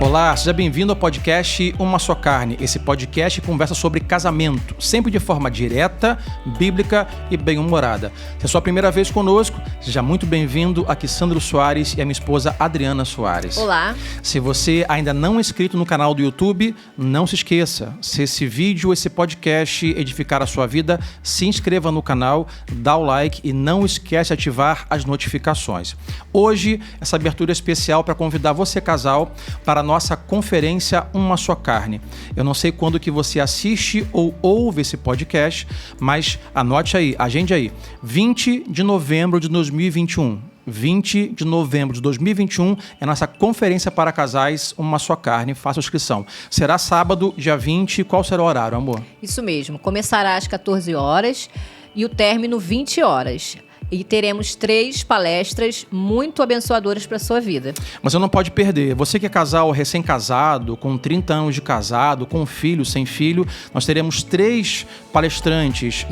Olá, seja bem-vindo ao podcast Uma Só Carne. Esse podcast conversa sobre casamento, sempre de forma direta, bíblica e bem-humorada. Se é a sua primeira vez conosco, seja muito bem-vindo. Aqui Sandro Soares e a minha esposa Adriana Soares. Olá. Se você ainda não é inscrito no canal do YouTube, não se esqueça. Se esse vídeo, esse podcast edificar a sua vida, se inscreva no canal, dá o like e não esquece de ativar as notificações. Hoje, essa abertura é especial para convidar você, casal, para a nossa conferência Uma Só Carne. Eu não sei quando que você assiste ou ouve esse podcast, mas anote aí, agende aí, 20 de novembro de 2021. 20 de novembro de 2021 é a nossa conferência para casais Uma Só Carne. Faça a inscrição. Será sábado, dia 20. Qual será o horário, amor? Isso mesmo. Começará às 14 horas e o término 20 horas. E teremos 3 palestras muito abençoadoras para a sua vida. Mas você não pode perder. Você que é casal recém-casado, com 30 anos de casado, com filho, sem filho, nós teremos 3 palestrantes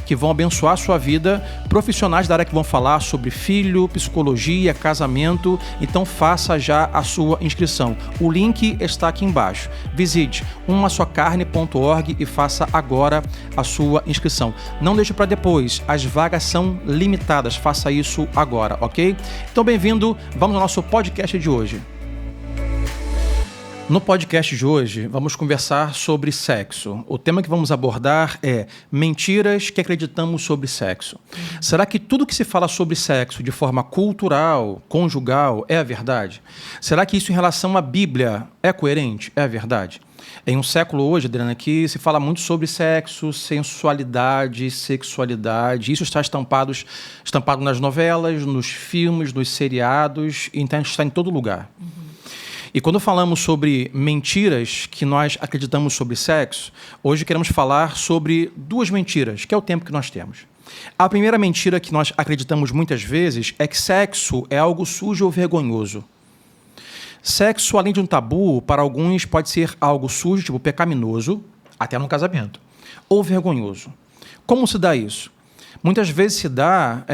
que vão abençoar a sua vida, profissionais da área que vão falar sobre filho, psicologia, casamento. Então faça já a sua inscrição. O link está aqui embaixo. Visite umassocarne.org e faça agora a sua inscrição. Não deixe para depois. As vagas são limitadas, faça isso agora, ok? Então, bem-vindo, vamos ao nosso podcast de hoje. No podcast de hoje, vamos conversar sobre sexo. O tema que vamos abordar é mentiras que acreditamos sobre sexo. Será que tudo que se fala sobre sexo de forma cultural, conjugal, é a verdade? Será que isso em relação à Bíblia é coerente? É a verdade? Em um século hoje, Adriana, que se fala muito sobre sexo, sensualidade, sexualidade. Isso está estampado nas novelas, nos filmes, nos seriados, então está em todo lugar. E quando falamos sobre mentiras que nós acreditamos sobre sexo, hoje queremos falar sobre 2 mentiras, que é o tempo que nós temos. A primeira mentira que nós acreditamos muitas vezes é que sexo é algo sujo ou vergonhoso. Sexo, além de um tabu, para alguns pode ser algo sujo, tipo pecaminoso, até no casamento, ou vergonhoso. Como se dá isso? Muitas vezes se dá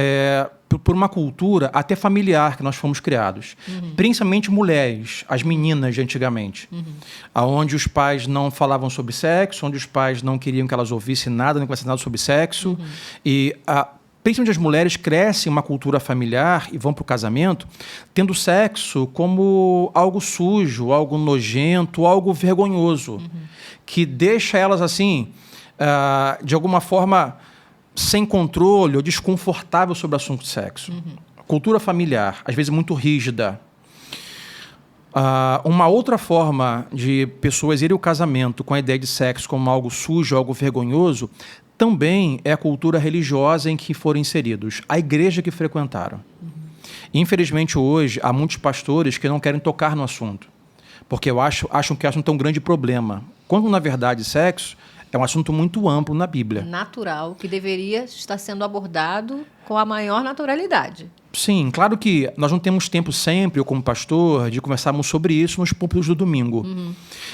por uma cultura até familiar que nós fomos criados. Principalmente mulheres, as meninas de antigamente. Onde os pais não falavam sobre sexo, onde os pais não queriam que elas ouvissem nada, nem conversassem nada sobre sexo. Principalmente as mulheres crescem em uma cultura familiar e vão para o casamento tendo sexo como algo sujo, algo nojento, algo vergonhoso, que deixa elas assim, de alguma forma, sem controle ou desconfortável sobre o assunto de sexo. Cultura familiar, às vezes muito rígida. Uma outra forma de pessoas irem ao casamento com a ideia de sexo como algo sujo, algo vergonhoso, também é a cultura religiosa em que foram inseridos, a igreja que frequentaram. Infelizmente, hoje, há muitos pastores que não querem tocar no assunto, porque acham que é um tão grande problema, quando, na verdade, sexo é um assunto muito amplo na Bíblia. Natural, que deveria estar sendo abordado com a maior naturalidade. Sim, claro que nós não temos tempo sempre, eu como pastor, de conversarmos sobre isso nos púlpitos do domingo.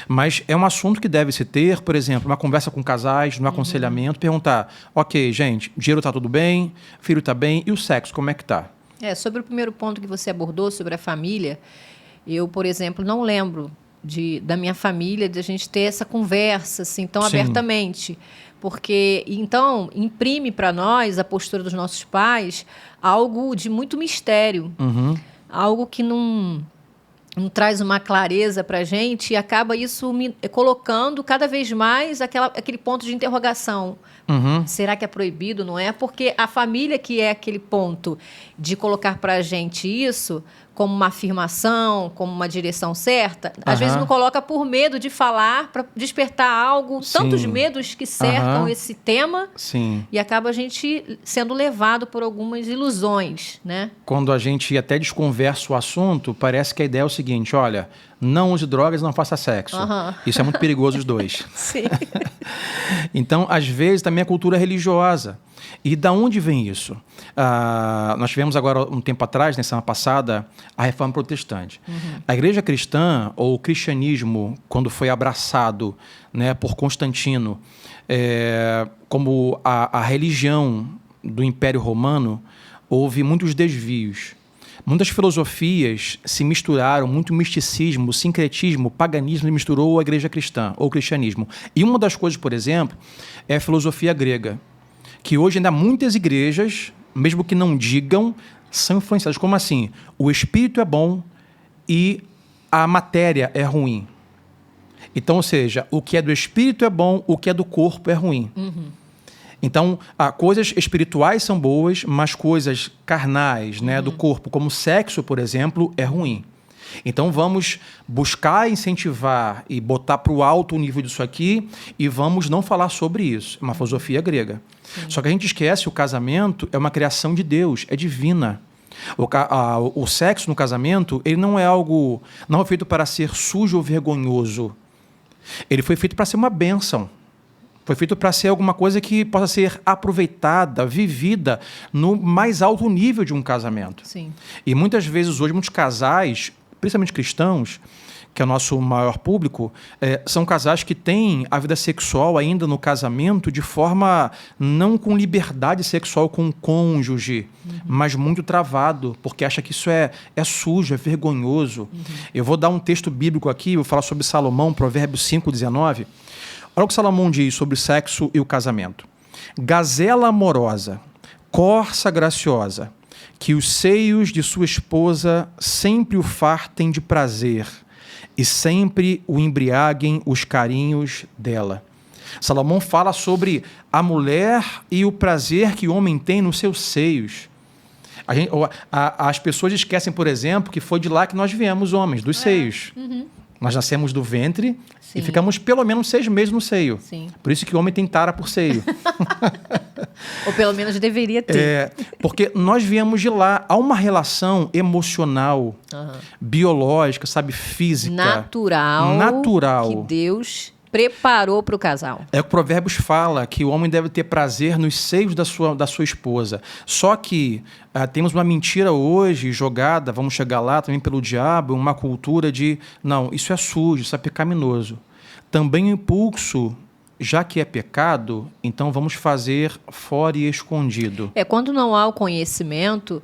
Mas é um assunto que deve-se ter, por exemplo, uma conversa com casais, no aconselhamento, perguntar, ok, gente, dinheiro está tudo bem, filho está bem, e o sexo, como é que está? Sobre o primeiro ponto que você abordou, sobre a família, eu, por exemplo, não lembro da minha família, de a gente ter essa conversa assim, tão abertamente. Porque, então, imprime para nós, a postura dos nossos pais, algo de muito mistério. Algo que não traz uma clareza para a gente e acaba isso colocando cada vez mais aquele ponto de interrogação. Será que é proibido? Não é? Porque a família que é aquele ponto de colocar para a gente isso como uma afirmação, como uma direção certa, às vezes não coloca por medo de falar, para despertar algo, tantos medos que cercam esse tema, e acaba a gente sendo levado por algumas ilusões, né? Quando a gente até desconversa o assunto, parece que a ideia é o seguinte, olha, não use drogas, não faça sexo. Isso é muito perigoso os dois. Sim. Então, às vezes, também a cultura religiosa. E da onde vem isso? Nós tivemos agora, um tempo atrás, na semana passada, a Reforma Protestante. A Igreja Cristã, ou o cristianismo, quando foi abraçado, né, por Constantino, como a religião do Império Romano, houve muitos desvios. Muitas filosofias se misturaram, muito misticismo, sincretismo, paganismo misturou a igreja cristã, ou o cristianismo. E uma das coisas, por exemplo, é a filosofia grega, que hoje ainda muitas igrejas, mesmo que não digam, são influenciadas. Como assim? O espírito é bom e a matéria é ruim. Então, ou seja, o que é do espírito é bom, o que é do corpo é ruim. Então, coisas espirituais são boas, mas coisas carnais, né, do corpo, como sexo, por exemplo, é ruim. Então, vamos buscar incentivar e botar para o alto o nível disso aqui e vamos não falar sobre isso. É uma filosofia grega. Sim. Só que a gente esquece, o casamento é uma criação de Deus, é divina. O sexo no casamento, ele não é algo, não é feito para ser sujo ou vergonhoso. Ele foi feito para ser uma bênção. Foi feito para ser alguma coisa que possa ser aproveitada, vivida no mais alto nível de um casamento. Sim. E muitas vezes hoje, muitos casais, principalmente cristãos, que é o nosso maior público, são casais que têm a vida sexual ainda no casamento de forma não com liberdade sexual com o cônjuge, mas muito travado, porque acha que isso é sujo, é vergonhoso. Eu vou dar um texto bíblico aqui, vou falar sobre Salomão, Provérbios 5:19. Olha o que Salomão diz sobre o sexo e o casamento. Gazela amorosa, corça graciosa, que os seios de sua esposa sempre o fartem de prazer e sempre o embriaguem os carinhos dela. Salomão fala sobre a mulher e o prazer que o homem tem nos seus seios. As pessoas esquecem, por exemplo, que foi de lá que nós viemos, homens, dos seios. Nós nascemos do ventre. Sim. E ficamos pelo menos 6 meses no seio. Sim. Por isso que o homem tem tara por seio. Ou pelo menos deveria ter. Porque nós viemos de lá. Há uma relação emocional, biológica, sabe, física. Natural. Que Deus preparou para o casal. É o que Provérbios fala, que o homem deve ter prazer nos seios da sua esposa. Só que temos uma mentira hoje jogada, vamos chegar lá também pelo diabo, uma cultura de, não, isso é sujo, isso é pecaminoso. Também o impulso, já que é pecado, então vamos fazer fora e escondido. Quando não há o conhecimento,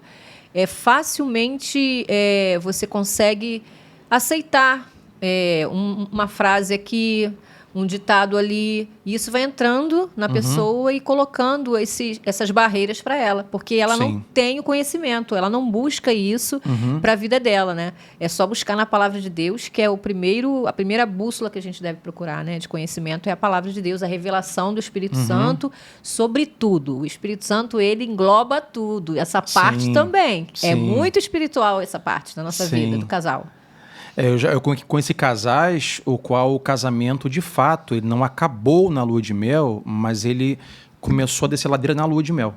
facilmente você consegue aceitar uma frase aqui, um ditado ali, e isso vai entrando na pessoa e colocando essas barreiras para ela, porque ela não tem o conhecimento, ela não busca isso para a vida dela, né? É só buscar na palavra de Deus, que é a primeira bússola que a gente deve procurar, né, de conhecimento, é a palavra de Deus, a revelação do Espírito Santo sobre tudo. O Espírito Santo, ele engloba tudo, essa parte também. É muito espiritual essa parte da nossa vida, do casal. Eu conheci casais o qual o casamento, de fato, ele não acabou na lua de mel, mas ele começou a descer ladeira na lua de mel.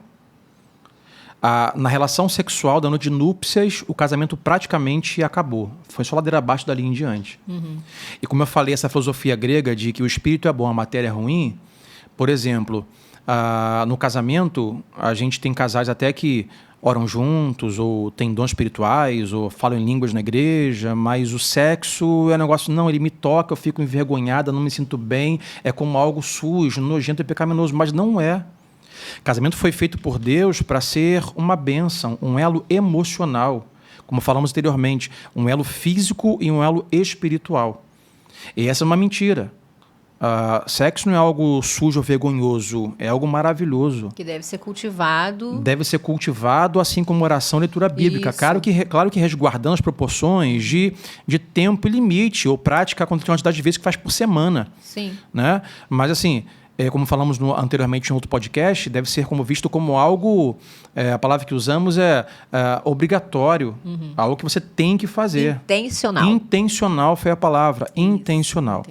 Na relação sexual da noite de núpcias, o casamento praticamente acabou. Foi só ladeira abaixo dali em diante. E como eu falei, essa filosofia grega de que o espírito é bom, a matéria é ruim, por exemplo, no casamento, a gente tem casais até que oram juntos, ou têm dons espirituais, ou falam em línguas na igreja, mas o sexo é um negócio, não, ele me toca, eu fico envergonhada, não me sinto bem, é como algo sujo, nojento e pecaminoso, mas não é. Casamento foi feito por Deus para ser uma bênção, um elo emocional, como falamos anteriormente, um elo físico e um elo espiritual. E essa é uma mentira. Sexo não é algo sujo ou vergonhoso, é algo maravilhoso. Que deve ser cultivado. Deve ser cultivado, assim como oração e leitura bíblica. Claro que resguardando as proporções de tempo e limite, ou prática com a quantidade de vezes que faz por semana. Sim. Né? Mas assim, como falamos anteriormente em outro podcast, deve ser visto como algo, a palavra que usamos é obrigatório, algo que você tem que fazer. Intencional. Intencional foi a palavra, intencional.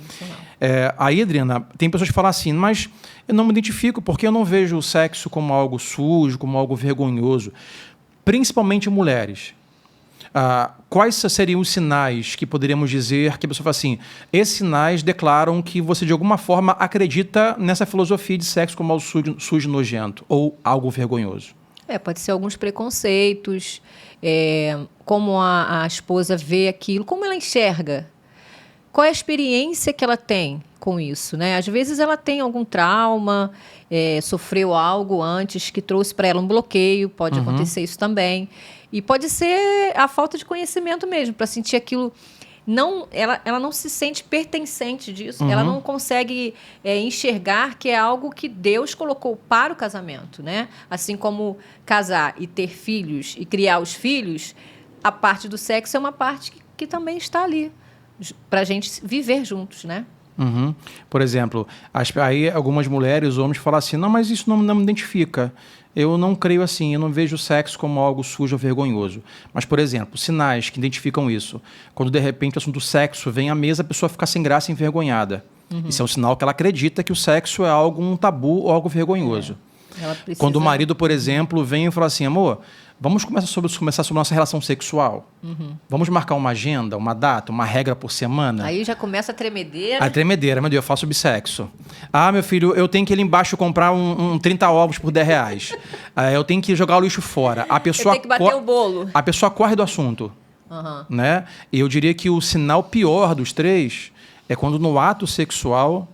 Aí, Adriana, tem pessoas que falam assim, mas eu não me identifico porque eu não vejo o sexo como algo sujo, como algo vergonhoso. Principalmente mulheres. Quais seriam os sinais que poderíamos dizer que a pessoa fala assim, esses sinais declaram que você de alguma forma acredita nessa filosofia de sexo como algo sujo e nojento ou algo vergonhoso? Pode ser alguns preconceitos, como a esposa vê aquilo, como ela enxerga. qual é a experiência que ela tem com isso, né? Às vezes ela tem algum trauma, sofreu algo antes que trouxe para ela um bloqueio, pode acontecer isso também. E pode ser a falta de conhecimento mesmo, para sentir aquilo. Ela não se sente pertencente disso, ela não consegue enxergar que é algo que Deus colocou para o casamento, né? Assim como casar e ter filhos e criar os filhos, a parte do sexo é uma parte que também está ali, para a gente viver juntos, né? Por exemplo, aí algumas mulheres, homens falam assim, não, mas isso não me identifica. Eu não creio assim, eu não vejo o sexo como algo sujo ou vergonhoso. Mas, por exemplo, sinais que identificam isso. Quando, de repente, o assunto do sexo vem à mesa, a pessoa fica sem graça e envergonhada. Isso é um sinal que ela acredita que o sexo é um tabu ou algo vergonhoso. Quando o marido, por exemplo, vem e fala assim, amor, vamos começar sobre nossa relação sexual. Vamos marcar uma agenda, uma data, uma regra por semana. Aí já começa a tremedeira. A tremedeira, meu Deus, eu falo sobre sexo. Ah, meu filho, eu tenho que ir ali embaixo comprar 30 ovos por R$10. Eu tenho que jogar o lixo fora. A pessoa eu tenho que bater o bolo. A pessoa corre do assunto. Né? E eu diria que o sinal pior dos três é quando no ato sexual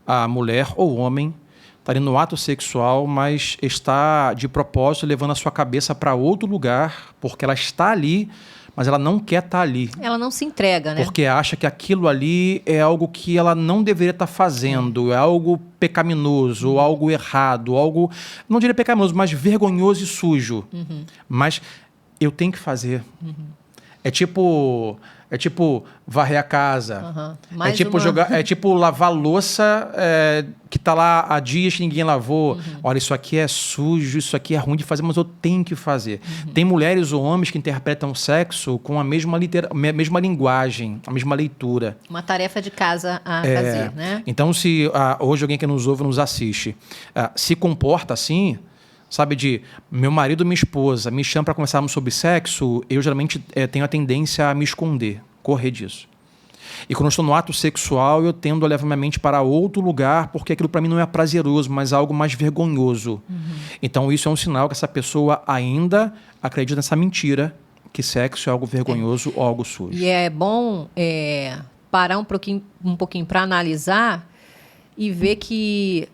a mulher ou o homem está ali no ato sexual, mas está de propósito levando a sua cabeça para outro lugar, porque ela está ali, mas ela não quer estar ali. Ela não se entrega, né? Porque acha que aquilo ali é algo que ela não deveria estar fazendo, é algo pecaminoso, algo errado, algo, não diria pecaminoso, mas vergonhoso e sujo. Mas eu tenho que fazer. É tipo varrer a casa. É tipo lavar louça que está lá há dias que ninguém lavou. Olha, isso aqui é sujo, isso aqui é ruim de fazer, mas eu tenho que fazer. Tem mulheres ou homens que interpretam o sexo com a mesma linguagem, a mesma leitura. Uma tarefa de casa a fazer, né? Então, se hoje alguém que nos ouve, nos assiste, se comporta assim, sabe, de meu marido ou minha esposa me chama para conversarmos sobre sexo, eu geralmente tenho a tendência a me esconder, correr disso. E quando eu estou no ato sexual, eu tendo a levar minha mente para outro lugar, porque aquilo para mim não é prazeroso, mas algo mais vergonhoso. Então isso é um sinal que essa pessoa ainda acredita nessa mentira, que sexo é algo vergonhoso ou algo sujo. E é bom parar um pouquinho para analisar e ver que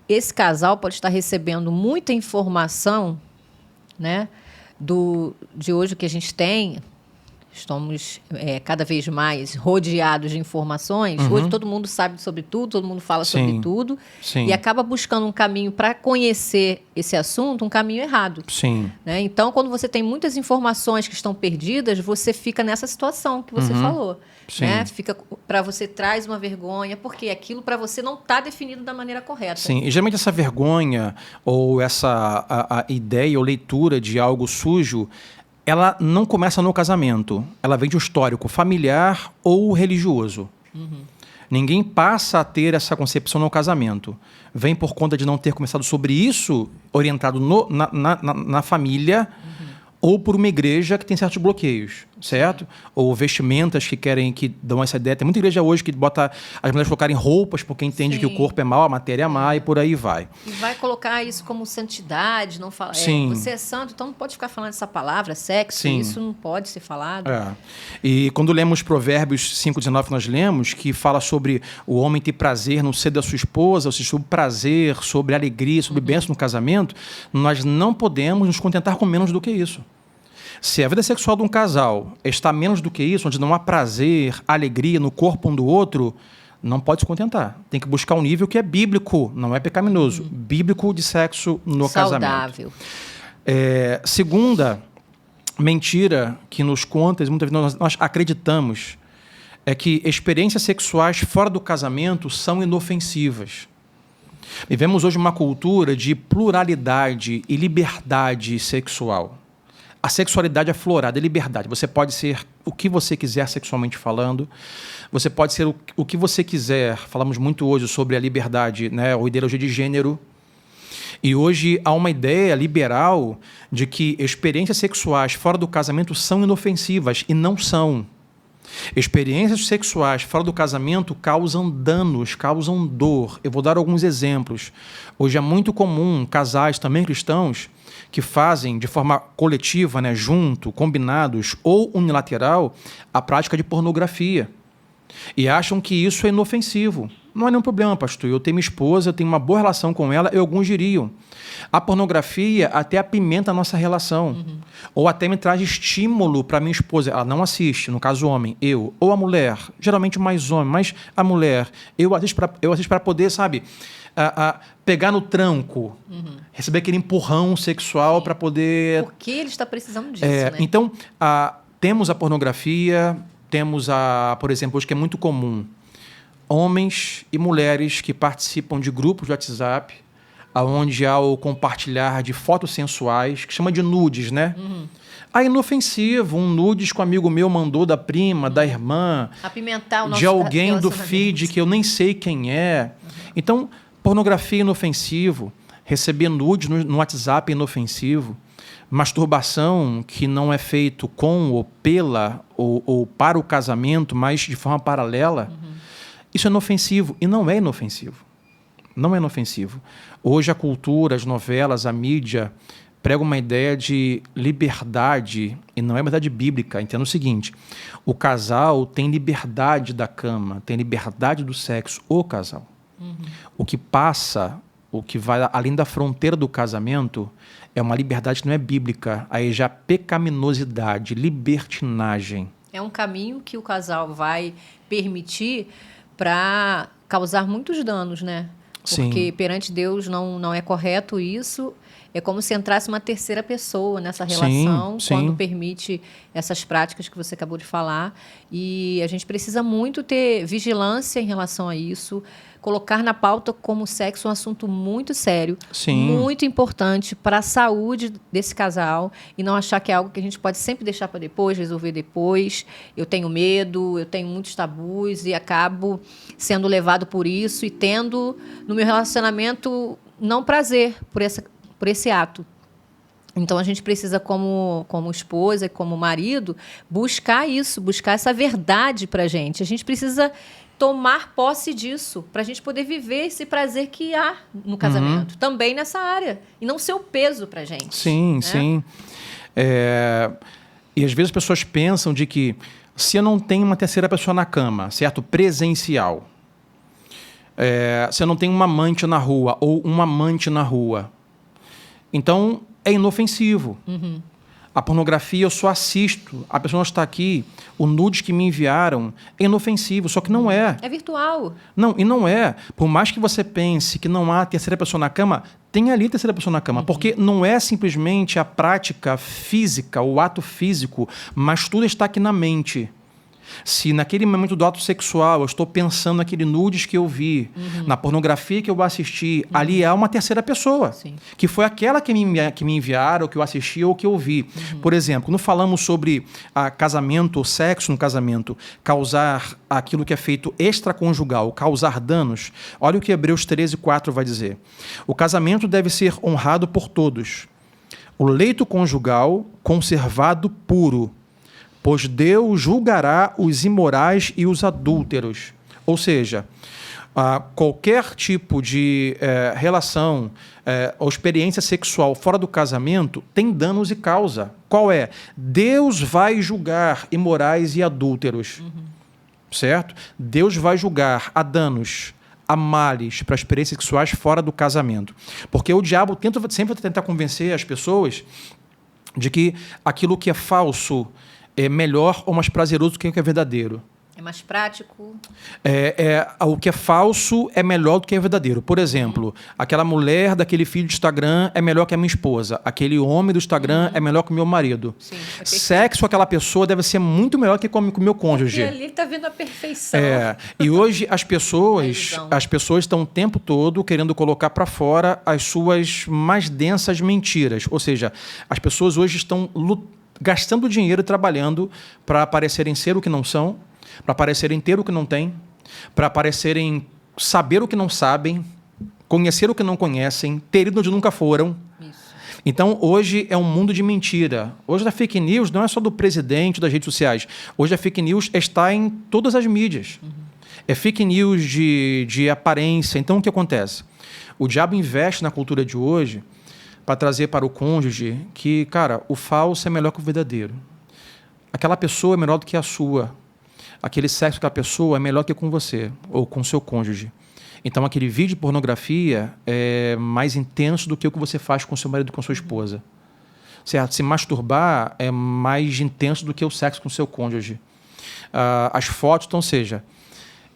esse casal pode estar recebendo muita informação, né, de hoje que a gente tem. Estamos cada vez mais rodeados de informações. Hoje todo mundo sabe sobre tudo, todo mundo fala sobre tudo. Sim. E acaba buscando um caminho para conhecer esse assunto, um caminho errado. Sim. Né? Então, quando você tem muitas informações que estão perdidas, você fica nessa situação que você falou. Sim. Né? Fica para você traz uma vergonha, porque aquilo para você não está definido da maneira correta. Sim, e geralmente essa vergonha ou essa a ideia ou leitura de algo sujo, ela não começa no casamento. Ela vem de um histórico familiar ou religioso. Ninguém passa a ter essa concepção no casamento. Vem por conta de não ter começado sobre isso, orientado na família, ou por uma igreja que tem certos bloqueios, certo? Ou vestimentas que dão essa ideia. Tem muita igreja hoje que bota as mulheres colocarem roupas porque entende que o corpo é mau, a matéria é má, e por aí vai. E vai colocar isso como santidade, não fala. Você é santo, então não pode ficar falando essa palavra, sexo, isso não pode ser falado. E quando lemos Provérbios 5,19, nós lemos que fala sobre o homem ter prazer no ser da sua esposa, ou seja, sobre prazer, sobre alegria, sobre bênção no casamento, nós não podemos nos contentar com menos do que isso. Se a vida sexual de um casal está menos do que isso, onde não há prazer, alegria no corpo um do outro, não pode se contentar. Tem que buscar um nível que é bíblico, não é pecaminoso. Bíblico de sexo no saudável. Casamento. Segunda mentira que nos conta, muitas vezes nós acreditamos, é que experiências sexuais fora do casamento são inofensivas. Vivemos hoje uma cultura de pluralidade e liberdade sexual. A sexualidade é aflorada, é liberdade. Você pode ser o que você quiser sexualmente falando. Você pode ser o que você quiser. Falamos muito hoje sobre a liberdade, né, ou ideologia de gênero. E hoje há uma ideia liberal de que experiências sexuais fora do casamento são inofensivas, e não são. Experiências sexuais fora do casamento causam danos, causam dor. Eu vou dar alguns exemplos. Hoje é muito comum casais, também cristãos, que fazem de forma coletiva, né, junto, combinados ou unilateral, a prática de pornografia. E acham que isso é inofensivo. Não é nenhum problema, pastor. Eu tenho minha esposa, eu tenho uma boa relação com ela, e alguns diriam. A pornografia até apimenta a nossa relação. Ou até me traz estímulo para minha esposa. Ela não assiste, no caso o homem, eu. Ou a mulher, geralmente mais homem, mas a mulher. Eu assisto para poder, sabe, pegar no tranco. Receber aquele empurrão sexual para poder... Porque ele está precisando disso, né? Então, temos a pornografia, temos por exemplo, hoje que é muito comum, homens e mulheres que participam de grupos de WhatsApp, onde há o compartilhar de fotos sensuais, que chama de nudes, né? É inofensivo, um nudes que um amigo meu mandou da prima, da irmã, apimentar o nosso de alguém do feed que eu nem sei quem é. Então, pornografia é inofensivo, receber nudes no WhatsApp é inofensivo, masturbação que não é feito com ou pela ou para o casamento, mas de forma paralela, isso é inofensivo. E não é inofensivo. Não é inofensivo. Hoje a cultura, as novelas, a mídia pregam uma ideia de liberdade, e não é verdade bíblica. Entenda o seguinte, o casal tem liberdade da cama, tem liberdade do sexo, o casal. O que passa, o que vai além da fronteira do casamento, é uma liberdade que não é bíblica, aí já pecaminosidade, libertinagem. É um caminho que o casal vai permitir para causar muitos danos, né? Porque Sim. perante Deus não é correto isso. É como se entrasse uma terceira pessoa nessa relação, Sim. quando permite essas práticas que você acabou de falar. E a gente precisa muito ter vigilância em relação a isso, colocar na pauta como sexo um assunto muito sério, Sim. muito importante para a saúde desse casal, e não achar que é algo que a gente pode sempre deixar para depois, resolver depois. Eu tenho medo, eu tenho muitos tabus e acabo sendo levado por isso e tendo no meu relacionamento não prazer por esse ato. Então, a gente precisa, como esposa e como marido, buscar isso, buscar essa verdade para a gente. A gente precisa tomar posse disso, para a gente poder viver esse prazer que há no casamento, também nessa área, e não ser o peso para a gente. Sim, né? sim. E às vezes as pessoas pensam de que se eu não tenho uma terceira pessoa na cama, certo? Presencial, se eu não tenho uma amante na rua ou um amante na rua, então é inofensivo. A pornografia eu só assisto, a pessoa não está aqui, o nude que me enviaram é inofensivo, só que não é. É virtual. Não, e não é. Por mais que você pense que não há terceira pessoa na cama, tem ali terceira pessoa na cama, porque não é simplesmente a prática física, o ato físico, mas tudo está aqui na mente. Se naquele momento do ato sexual eu estou pensando naquele nudes que eu vi, na pornografia que eu assisti, ali há uma terceira pessoa, Sim. que foi aquela que me enviaram, ou que eu assisti ou que eu vi. Por exemplo, quando falamos sobre casamento ou sexo no casamento, causar aquilo que é feito extraconjugal, causar danos, olha o que Hebreus 13:4 vai dizer. O casamento deve ser honrado por todos. O leito conjugal conservado puro, pois Deus julgará os imorais e os adúlteros. Ou seja, qualquer tipo de relação ou experiência sexual fora do casamento tem danos e causa. Qual é? Deus vai julgar imorais e adúlteros. Certo? Deus vai julgar a danos, a males para experiências sexuais fora do casamento. Porque o diabo sempre tenta convencer as pessoas de que aquilo que é falso é melhor ou mais prazeroso do que o que é verdadeiro. É mais prático. O que é falso é melhor do que é verdadeiro. Por exemplo, aquela mulher daquele filho do Instagram é melhor que a minha esposa. Aquele homem do Instagram é melhor que o meu marido. Sim, sexo com aquela pessoa deve ser muito melhor que com o meu cônjuge. E ali ele está vendo a perfeição. E hoje as pessoas estão o tempo todo querendo colocar para fora as suas mais densas mentiras. Ou seja, as pessoas hoje estão gastando dinheiro e trabalhando para parecerem ser o que não são, para parecerem ter o que não têm, para parecerem saber o que não sabem, conhecer o que não conhecem, ter ido onde nunca foram. Isso. Então, hoje é um mundo de mentira. Hoje a fake news não é só do presidente, das redes sociais. Hoje a fake news está em todas as mídias. É fake news de aparência. Então, o que acontece? O diabo investe na cultura de hoje para trazer para o cônjuge que, cara, o falso é melhor que o verdadeiro. Aquela pessoa é melhor do que a sua. aquele sexo com a pessoa é melhor que com você ou com seu cônjuge. Então, aquele vídeo de pornografia é mais intenso do que o que você faz com seu marido e com sua esposa. Certo? Se masturbar é mais intenso do que o sexo com seu cônjuge. As fotos, então, seja,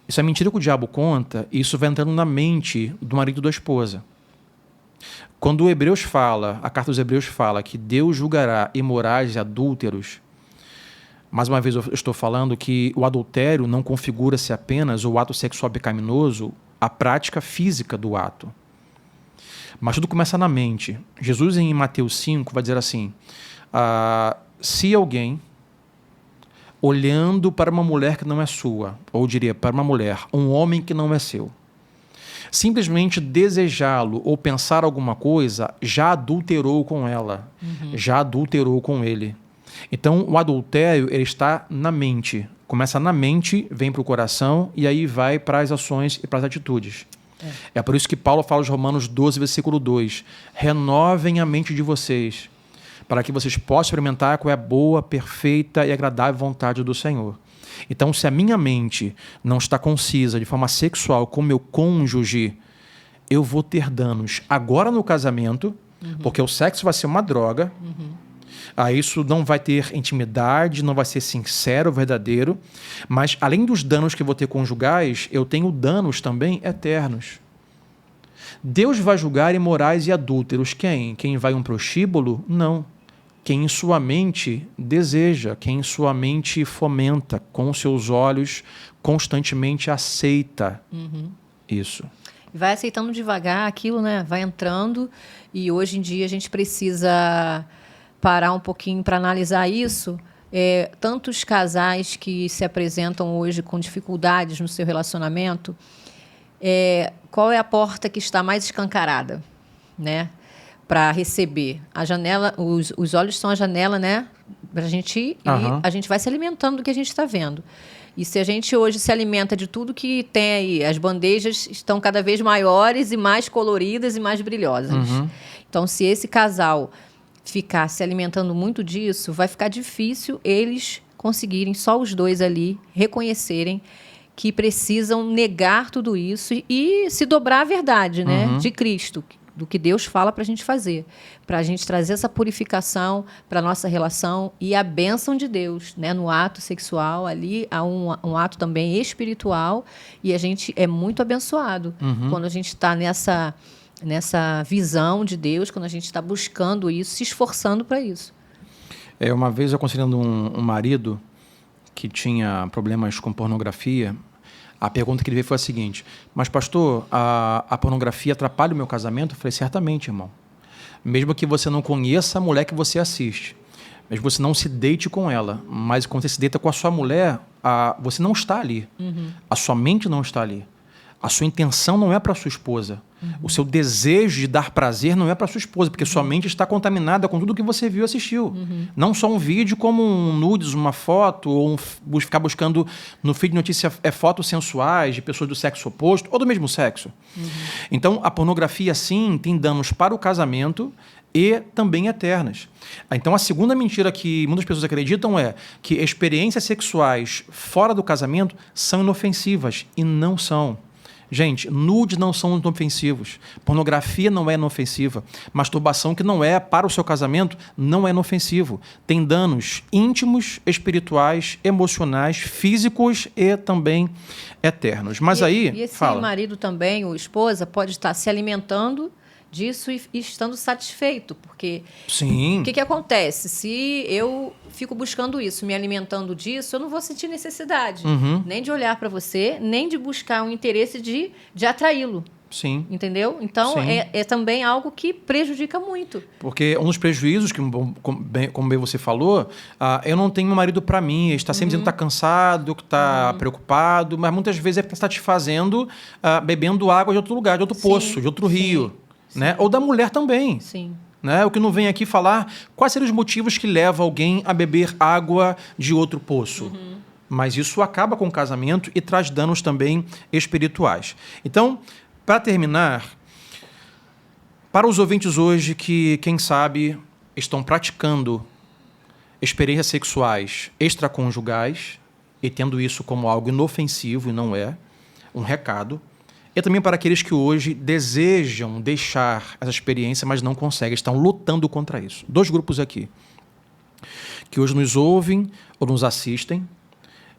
isso é mentira que o diabo conta, e isso vai entrando na mente do marido e da esposa. Quando o Hebreus fala, a carta dos Hebreus fala que Deus julgará imorais e adúlteros, mais uma vez eu estou falando que o adultério não configura-se apenas o ato sexual pecaminoso, a prática física do ato. Mas tudo começa na mente. Jesus, em Mateus 5, vai dizer assim, se alguém, olhando para uma mulher que não é sua, ou diria, para uma mulher, um homem que não é seu, simplesmente desejá-lo ou pensar alguma coisa, já adulterou com ela, já adulterou com ele. Então, o adultério ele está na mente. Começa na mente, vem para o coração e aí vai para as ações e para as atitudes. É por isso que Paulo fala aos Romanos 12, versículo 2. Renovem a mente de vocês, para que vocês possam experimentar qual é a boa, perfeita e agradável vontade do Senhor. Então, se a minha mente não está concisa de forma sexual com meu cônjuge, eu vou ter danos agora no casamento, porque o sexo vai ser uma droga. Isso não vai ter intimidade, não vai ser sincero, verdadeiro. Mas, além dos danos que eu vou ter conjugais, eu tenho danos também eternos. Deus vai julgar imorais e adúlteros. Quem? Quem vai a um prostíbulo? Não. Quem em sua mente deseja, quem em sua mente fomenta, com seus olhos, constantemente aceita isso. Vai aceitando devagar aquilo, né? Vai entrando. E hoje em dia a gente precisa parar um pouquinho para analisar isso. Tantos casais que se apresentam hoje com dificuldades no seu relacionamento, qual é a porta que está mais escancarada, né? Para receber. A janela, os olhos são a janela, né? Para a gente ir, a gente vai se alimentando do que a gente está vendo. E se a gente hoje se alimenta de tudo que tem aí, as bandejas estão cada vez maiores e mais coloridas e mais brilhosas. Então, se esse casal ficar se alimentando muito disso, vai ficar difícil eles conseguirem, só os dois ali, reconhecerem que precisam negar tudo isso e se dobrar à verdade, né, de Cristo, do que Deus fala para a gente fazer, para a gente trazer essa purificação para a nossa relação e a bênção de Deus, né, no ato sexual. Ali há um ato também espiritual e a gente é muito abençoado quando a gente está nessa visão de Deus, quando a gente está buscando isso, se esforçando para isso. Uma vez eu aconselhando um marido que tinha problemas com pornografia, a pergunta que ele veio foi a seguinte: mas pastor, a pornografia atrapalha o meu casamento? Eu falei, certamente, irmão. Mesmo que você não conheça a mulher que você assiste, mesmo que você não se deite com ela, mas quando você se deita com a sua mulher, você não está ali. A sua mente não está ali. A sua intenção não é para sua esposa. O seu desejo de dar prazer não é para sua esposa, porque sua mente está contaminada com tudo que você viu e assistiu. Não só um vídeo, como um nudes, uma foto, ou ficar buscando no feed de notícia fotos sensuais de pessoas do sexo oposto ou do mesmo sexo. Então, a pornografia, sim, tem danos para o casamento e também eternas. Então, a segunda mentira que muitas pessoas acreditam é que experiências sexuais fora do casamento são inofensivas, e não são. Gente, nudes não são inofensivos, pornografia não é inofensiva, masturbação que não é para o seu casamento não é inofensivo. Tem danos íntimos, espirituais, emocionais, físicos e também eternos. Mas e esse marido também, ou esposa, pode estar se alimentando disso e estando satisfeito, porque sim. O que acontece? Se eu fico buscando isso, me alimentando disso, eu não vou sentir necessidade nem de olhar para você, nem de buscar um interesse de atraí-lo. Sim. Entendeu? Então, é também algo que prejudica muito. Porque um dos prejuízos, como bem você falou, eu não tenho um marido para mim, ele está sempre dizendo que está cansado, que está preocupado, mas muitas vezes é porque está satisfazendo bebendo água de outro lugar, de outro poço, de outro rio. Né? Ou da mulher também. Sim. Né? O que não vem aqui falar quais seriam os motivos que levam alguém a beber água de outro poço. Mas isso acaba com o casamento e traz danos também espirituais. Então, para terminar, para os ouvintes hoje que, quem sabe, estão praticando experiências sexuais extraconjugais, e tendo isso como algo inofensivo, e não é, um recado. E também para aqueles que hoje desejam deixar essa experiência, mas não conseguem, estão lutando contra isso. 2 grupos aqui, que hoje nos ouvem ou nos assistem,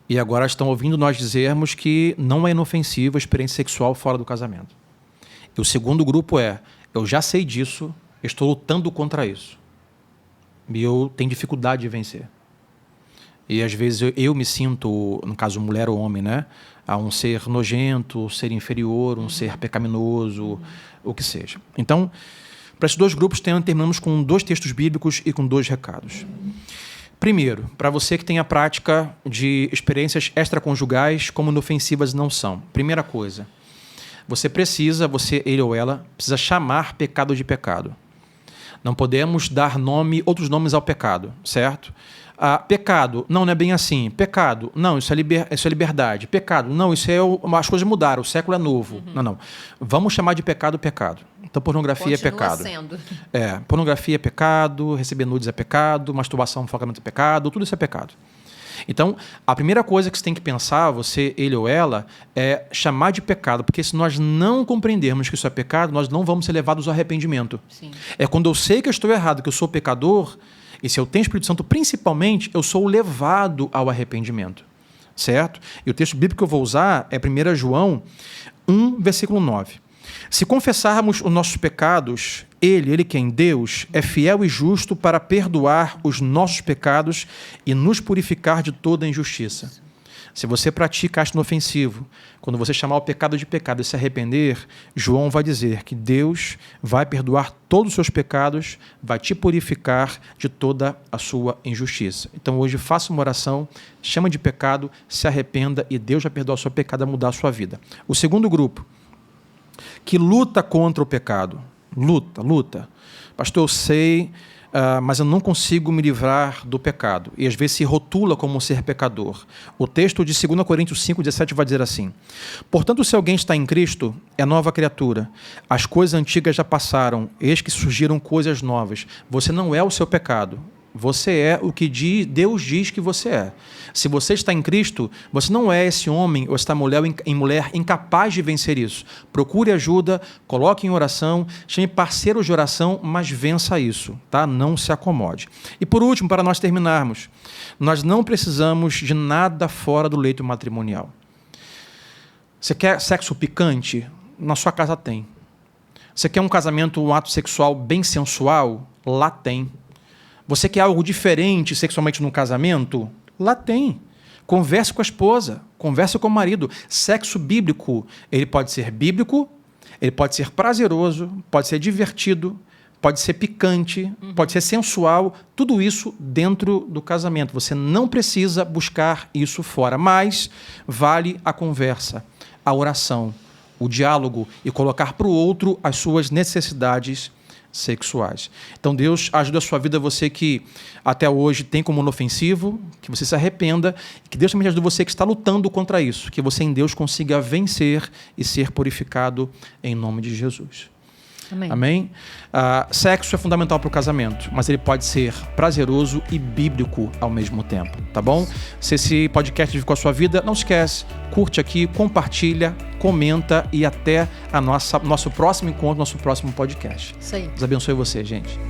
e agora estão ouvindo nós dizermos que não é inofensiva a experiência sexual fora do casamento. E o segundo grupo é, eu já sei disso, estou lutando contra isso. E eu tenho dificuldade de vencer. E às vezes eu me sinto, no caso mulher ou homem, né, a um ser nojento, ser inferior, um ser pecaminoso, o que seja. Então, para esses 2 grupos, terminamos com 2 textos bíblicos e com 2 recados. Primeiro, para você que tem a prática de experiências extraconjugais, como inofensivas não são. Primeira coisa, ele ou ela, precisa chamar pecado de pecado. Não podemos dar outros nomes ao pecado, certo? Pecado, não é bem assim. Pecado, não, isso é liberdade. Pecado, não, as coisas mudaram, o século é novo. Não. Vamos chamar de pecado. Então, pornografia é pecado. Sendo. Pornografia é pecado, receber nudes é pecado, masturbação, enforcamento é pecado, tudo isso é pecado. Então, a primeira coisa que você tem que pensar, ele ou ela, é chamar de pecado, porque se nós não compreendermos que isso é pecado, nós não vamos ser levados ao arrependimento. Sim. É quando eu sei que eu estou errado, que eu sou pecador, e se eu tenho Espírito Santo, principalmente, eu sou levado ao arrependimento. Certo? E o texto bíblico que eu vou usar é 1 João 1, versículo 9. Se confessarmos os nossos pecados, Ele que é em Deus, é fiel e justo para perdoar os nossos pecados e nos purificar de toda injustiça. Se você pratica ato inofensivo, quando você chamar o pecado de pecado e se arrepender, João vai dizer que Deus vai perdoar todos os seus pecados, vai te purificar de toda a sua injustiça. Então hoje faça uma oração, chama de pecado, se arrependa e Deus vai perdoar o seu pecado e mudar a sua vida. O segundo grupo, que luta contra o pecado. Luta. Pastor, eu sei, mas eu não consigo me livrar do pecado. E às vezes se rotula como um ser pecador. O texto de 2 Coríntios 5,17 vai dizer assim: portanto, se alguém está em Cristo, é nova criatura. As coisas antigas já passaram, eis que surgiram coisas novas. Você não é o seu pecado. Você é o que Deus diz que você é. Se você está em Cristo, você não é esse homem ou esta mulher incapaz de vencer isso. Procure ajuda, coloque em oração, chame parceiros de oração, mas vença isso, tá? Não se acomode. E por último, para nós terminarmos, nós não precisamos de nada fora do leito matrimonial. Você quer sexo picante? Na sua casa tem. Você quer um casamento, um ato sexual bem sensual? Lá tem. Você quer algo diferente sexualmente no casamento? Lá tem. Converse com a esposa, converse com o marido. Sexo bíblico, ele pode ser bíblico, ele pode ser prazeroso, pode ser divertido, pode ser picante, pode ser sensual, tudo isso dentro do casamento. Você não precisa buscar isso fora, mas vale a conversa, a oração, o diálogo e colocar para o outro as suas necessidades sexuais. Então Deus ajuda a sua vida, você que até hoje tem como inofensivo, que você se arrependa, e que Deus também ajude você que está lutando contra isso, que você em Deus consiga vencer e ser purificado em nome de Jesus. Amém. Amém? Sexo é fundamental para o casamento, mas ele pode ser prazeroso e bíblico ao mesmo tempo, tá bom? Se esse podcast edificou a sua vida, não esquece, curte aqui, compartilha, comenta e até nosso próximo encontro, nosso próximo podcast. Isso aí. Deus abençoe você, gente.